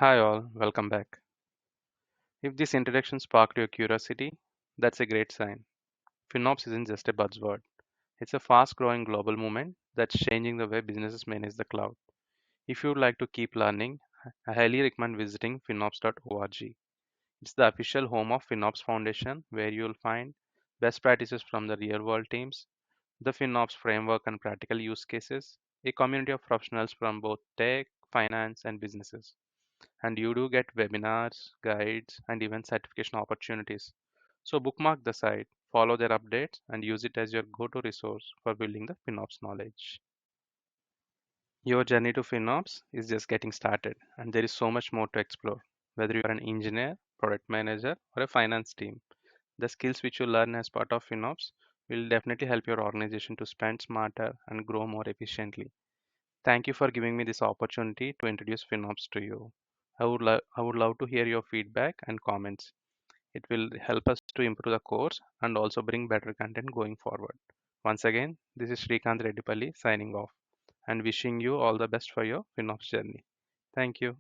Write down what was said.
Hi all, welcome back. If this introduction sparked your curiosity, that's a great sign. FinOps isn't just a buzzword. It's a fast-growing global movement that's changing the way businesses manage the cloud. If you'd like to keep learning, I highly recommend visiting finops.org. It's the official home of FinOps Foundation where you'll find best practices from the real-world teams, the FinOps framework and practical use cases, a community of professionals from both tech, finance, and businesses. And you do get webinars, guides, and even certification opportunities. So bookmark the site, follow their updates, and use it as your go-to resource for building the FinOps knowledge. Your journey to FinOps is just getting started, and there is so much more to explore. Whether you are an engineer, product manager, or a finance team, the skills which you learn as part of FinOps will definitely help your organization to spend smarter and grow more efficiently. Thank you for giving me this opportunity to introduce FinOps to you. I would love to hear your feedback and comments. It will help us to improve the course and also bring better content going forward. Once again, this is Srikanth Reddipalli signing off and wishing you all the best for your FinOps journey. Thank you.